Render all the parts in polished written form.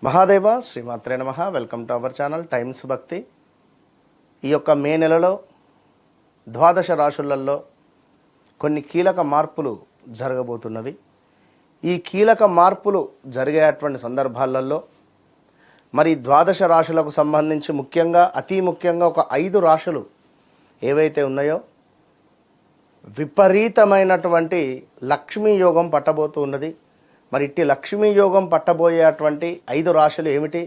మహాదేవ శ్రీమాత్రే నమః. Welcome to our channel times భక్తి. ఈ యొక్క మే నెలలో ద్వాదశ రాశులలో కొన్ని కీలక మార్పులు జరగబోతున్నవి. ఈ కీలక మార్పులు జరిగేటువంటి సందర్భాలలో మరి ద్వాదశ రాశులకు సంబంధించి ముఖ్యంగా అతి ముఖ్యంగా ఒక 5 రాశులు ఏవైతే ఉన్నాయో విపరీతమైనటువంటి లక్ష్మీ యోగం పట్టబోతూ ఉన్నది. మరి ఇట్టి లక్ష్మీ యోగం పట్టబోయేటువంటి 5 రాశులు ఏమిటి,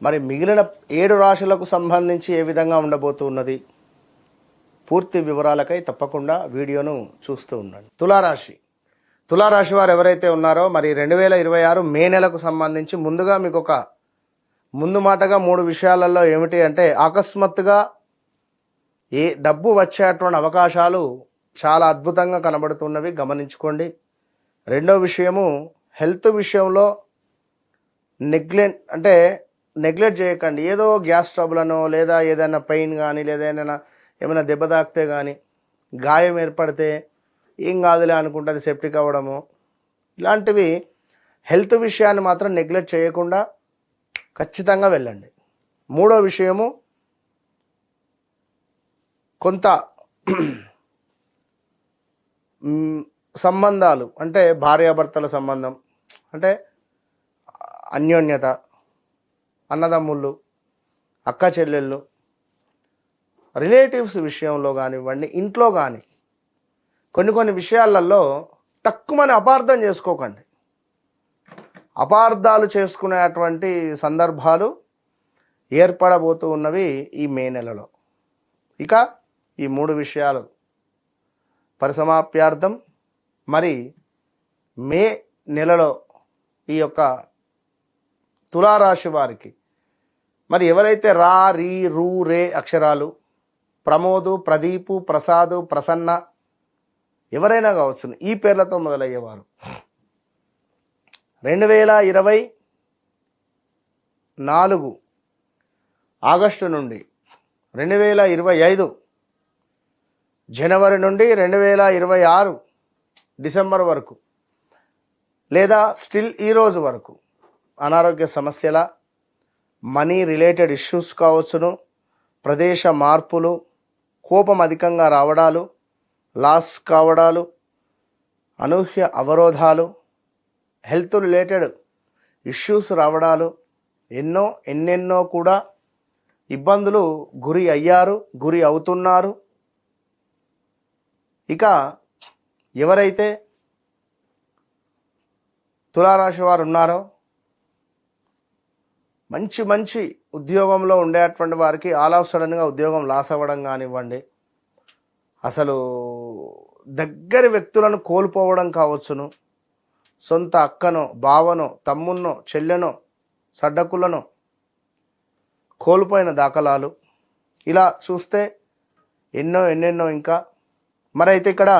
మరి మిగిలిన 7 రాశులకు సంబంధించి ఏ విధంగా ఉండబోతూ ఉన్నది, పూర్తి వివరాలకై తప్పకుండా వీడియోను చూస్తూ ఉండండి. తులారాశి వారు ఎవరైతే ఉన్నారో మరి 2026 మే నెలకు సంబంధించి ముందుగా మీకు ఒక ముందు మాటగా 3 విషయాలలో ఏమిటి అంటే అకస్మాత్తుగా డబ్బు వచ్చేటువంటి అవకాశాలు చాలా అద్భుతంగా కనబడుతున్నవి, గమనించుకోండి. రెండో విషయము హెల్త్ విషయంలో నెగ్లెక్ట్ చేయకండి. ఏదో గ్యాస్ ట్రబుల్ అనో లేదా ఏదైనా పెయిన్ కానీ లేదా ఏమైనా దెబ్బ తాకితే కానీ గాయం ఏర్పడితే ఏం కాదులే అనుకుంటుంది సెప్టిక్ అవ్వడము, ఇలాంటివి హెల్త్ విషయాన్ని మాత్రం నెగ్లెక్ట్ చేయకుండా ఖచ్చితంగా వెళ్ళండి. మూడో విషయము కొంత సంబంధాలు అంటే భార్యాభర్తల సంబంధం అంటే అన్యోన్యత, అన్నదమ్ముళ్ళు, అక్క చెల్లెళ్ళు, రిలేటివ్స్ విషయంలో కానివ్వండి, ఇంట్లో కానీ కొన్ని విషయాలలో తక్కువని అపార్థం చేసుకోకండి. అపార్థాలు చేసుకునేటువంటి సందర్భాలు ఏర్పడబోతూ ఉన్నవి ఈ మే నెలలో. ఇక ఈ 3 విషయాలు పరిసమాప్యార్థం మరి మే నెలలో ఈ యొక్క తులారాశి వారికి మరి ఎవరైతే రా, రీ, రూ, రే అక్షరాలు, ప్రమోదు, ప్రదీపు, ప్రసాదు, ప్రసన్న ఎవరైనా కావచ్చు ఈ పేర్లతో మొదలయ్యేవారు 2024 ఆగస్టు నుండి 2025 జనవరి నుండి 2026 డిసెంబర్ వరకు లేదా స్టిల్ ఈరోజు వరకు అనారోగ్య సమస్యల, మనీ రిలేటెడ్ ఇష్యూస్ కావచ్చును, ప్రదేశ మార్పులు, కోపం అధికంగా రావడాలు, లాస్ కావడాలు, అనూహ్య అవరోధాలు, హెల్త్ రిలేటెడ్ ఇష్యూస్ రావడాలు, ఎన్నెన్నో కూడా ఇబ్బందులు గురి అయ్యారు, గురి అవుతున్నారు. ఇక ఎవరైతే తులారాశి వారు ఉన్నారో మంచి ఉద్యోగంలో ఉండేటువంటి వారికి ఆల్ ఆఫ్ సడన్గా ఉద్యోగం లాస్ అవ్వడం కానివ్వండి, అసలు దగ్గరి వ్యక్తులను కోల్పోవడం కావచ్చును, సొంత అక్కనో, బావనో, తమ్మున్నో, చెల్లెనో, సడ్డకులను కోల్పోయిన దాఖలాలు, ఇలా చూస్తే ఎన్నెన్నో ఇంకా. మరైతే ఇక్కడ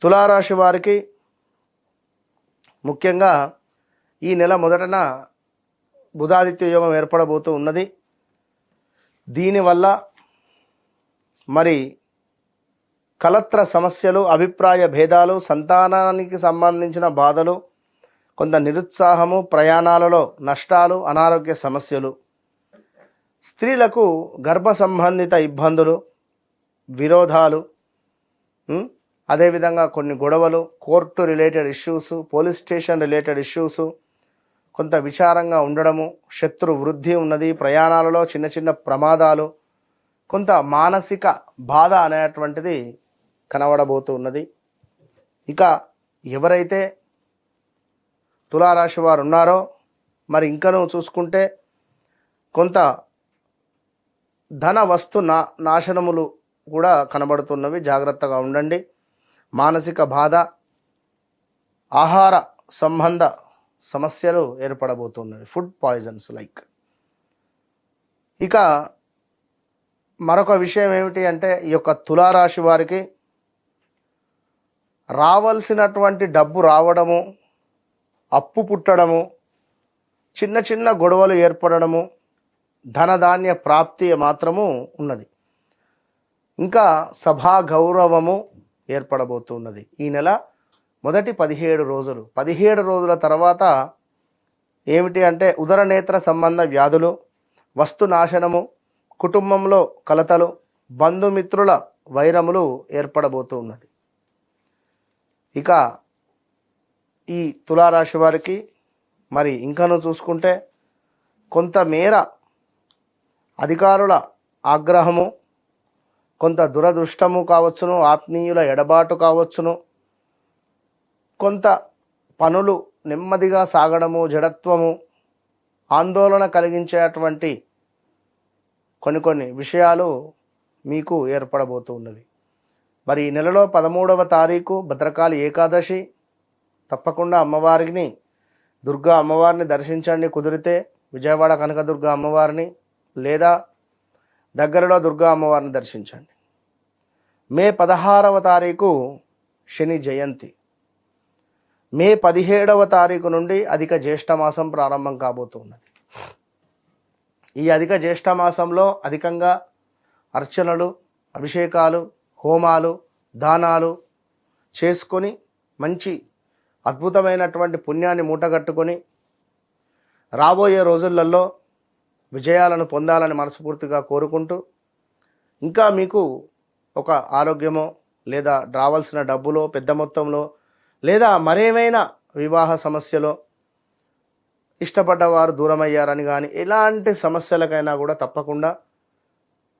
తులారాశి వారికి ముఖ్యంగా ఈ నెల మొదటన బుధాదిత్య యోగం ఏర్పడబోతూ ఉన్నది. దీనివల్ల మరి కలత్ర సమస్యలు, అభిప్రాయ భేదాలు, సంతానానికి సంబంధించిన బాధలు, కొంత నిరుత్సాహము, ప్రయాణాలలో నష్టాలు, అనారోగ్య సమస్యలు, స్త్రీలకు గర్భ సంబంధిత ఇబ్బందులు, విరోధాలు, అదేవిధంగా కొన్ని గొడవలు, court related issues, police station related issues, కొంత విచారంగా ఉండడము, శత్రు వృద్ధి ఉన్నది, ప్రయాణాలలో చిన్న ప్రమాదాలు, కొంత మానసిక బాధ అనేటువంటిది కనబడబోతూ ఉన్నది. ఇక ఎవరైతే తులారాశి వారు ఉన్నారో మరి ఇంకనూ చూసుకుంటే కొంత ధన వస్తు నాశనములు కూడా కనబడుతున్నవి, జాగ్రత్తగా ఉండండి. మానసిక బాధ, ఆహార సంబంధ సమస్యలు ఏర్పడబోతున్నవి, ఫుడ్ పాయిజన్స్ లైక్. ఇక మరొక విషయం ఏమిటి అంటే ఈ యొక్క తులారాశి వారికి రావాల్సినటువంటి డబ్బు రావడము, అప్పు పుట్టడము, చిన్న గొడవలు ఏర్పడడము, ధనధాన్య ప్రాప్తి మాత్రము ఉన్నది. ఇంకా సభా గౌరవము ఏర్పడబోతున్నది. ఈ నెల మొదటి 17 రోజుల తర్వాత ఏమిటి అంటే ఉదర నేత్ర సంబంధ వ్యాధులు, వస్తు నాశనము, కుటుంబంలో కలతలు, బంధుమిత్రుల వైరములు ఏర్పడబోతూ ఉన్నది. ఇక ఈ తులారాశి వారికి మరి ఇంకను చూసుకుంటే కొంతమేర అధికారుల ఆగ్రహము, కొంత దురదృష్టము కావచ్చును, ఆత్మీయుల ఎడబాటు కావచ్చును, కొంత పనులు నెమ్మదిగా సాగడము, జడత్వము, ఆందోళన కలిగించేటువంటి కొన్ని విషయాలు మీకు ఏర్పడబోతూ ఉన్నవి. మరి ఈ నెలలో 13వ తారీఖు భద్రకాళి ఏకాదశి. తప్పకుండా అమ్మవారిని, దుర్గా అమ్మవారిని దర్శించండి. కుదిరితే విజయవాడ కనకదుర్గ అమ్మవారిని లేదా దగ్గరలో దుర్గా అమ్మవారిని దర్శించండి. మే 16వ తారీఖు శని జయంతి. మే 17వ తారీఖు నుండి అధిక జ్యేష్ఠమాసం ప్రారంభం కాబోతున్నది. ఈ అధిక జ్యేష్ఠమాసంలో అధికంగా అర్చనలు, అభిషేకాలు, హోమాలు, దానాలు చేసుకొని మంచి అద్భుతమైనటువంటి పుణ్యాన్ని మూటగట్టుకొని రాబోయే రోజులలో విజయాలను పొందాలని మనస్ఫూర్తిగా కోరుకుంటూ, ఇంకా మీకు ఒక ఆరోగ్యమో లేదా రావాల్సిన డబ్బులో పెద్ద మొత్తంలో లేదా మరేమైనా వివాహ సమస్యలో ఇష్టపడ్డవారు దూరమయ్యారని కానీ ఎలాంటి సమస్యలకైనా కూడా తప్పకుండా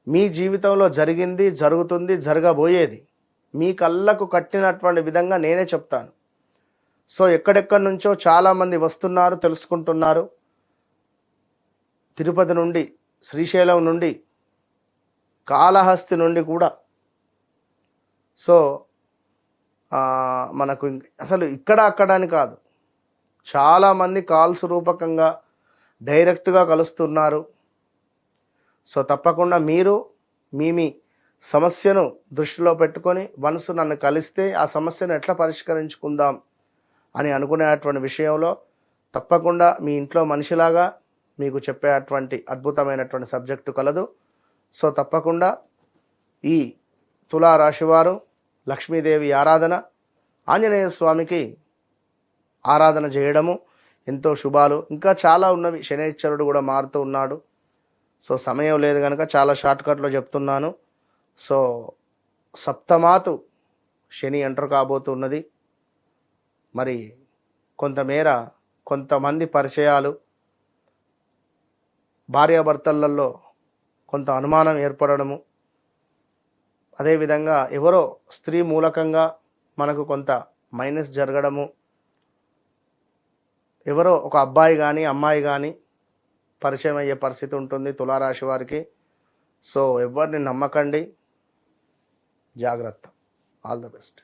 మీ జీవితంలో జరిగింది, జరుగుతుంది, జరగబోయేది మీ కళ్ళకు కట్టినటువంటి విధంగా నేనే చెప్తాను. సో ఎక్కడెక్కడి నుంచో చాలామంది వస్తున్నారు, తెలుసుకుంటున్నారు. తిరుపతి నుండి, శ్రీశైలం నుండి, కాళహస్తి నుండి కూడా. సో మనకు అసలు ఇక్కడ అక్కడ అని కాదు, చాలామంది కాల్స్ రూపకంగా డైరెక్ట్గా కలుస్తున్నారు. సో తప్పకుండా మీరు మీ సమస్యను దృష్టిలో పెట్టుకొని వన్స్ నన్ను కలిస్తే ఆ సమస్యను ఎట్లా పరిష్కరించుకుందాం అని అనుకునేటువంటి విషయంలో తప్పకుండా మీ ఇంట్లో మనిషిలాగా మీకు చెప్పేటువంటి అద్భుతమైనటువంటి సబ్జెక్టు కలదు. సో తప్పకుండా ఈ తులారాశివారు లక్ష్మీదేవి ఆరాధన, ఆంజనేయ స్వామికి ఆరాధన చేయడము ఎంతో శుభాలు. ఇంకా చాలా ఉన్నవి. శనైశ్వరుడు కూడా మారుతూ ఉన్నాడు. సో సమయం లేదు కనుక చాలా షార్ట్కట్లో చెప్తున్నాను. సో సప్తమాతు శని ఎంటర్ కాబోతున్నది. మరి కొంతమేర కొంతమంది పరిచయాలు, భార్యాభర్తలలో కొంత అనుమానం ఏర్పడము, అదేవిధంగా ఎవరో స్త్రీ మూలకంగా మనకు కొంత మైనస్ జరగడము, ఎవరో ఒక అబ్బాయి కానీ అమ్మాయి కానీ పరిచయం అయ్యే పరిస్థితి ఉంటుంది తులారాశి వారికి. సో ఎవరిని నమ్మకండి, జాగ్రత్త. All the best.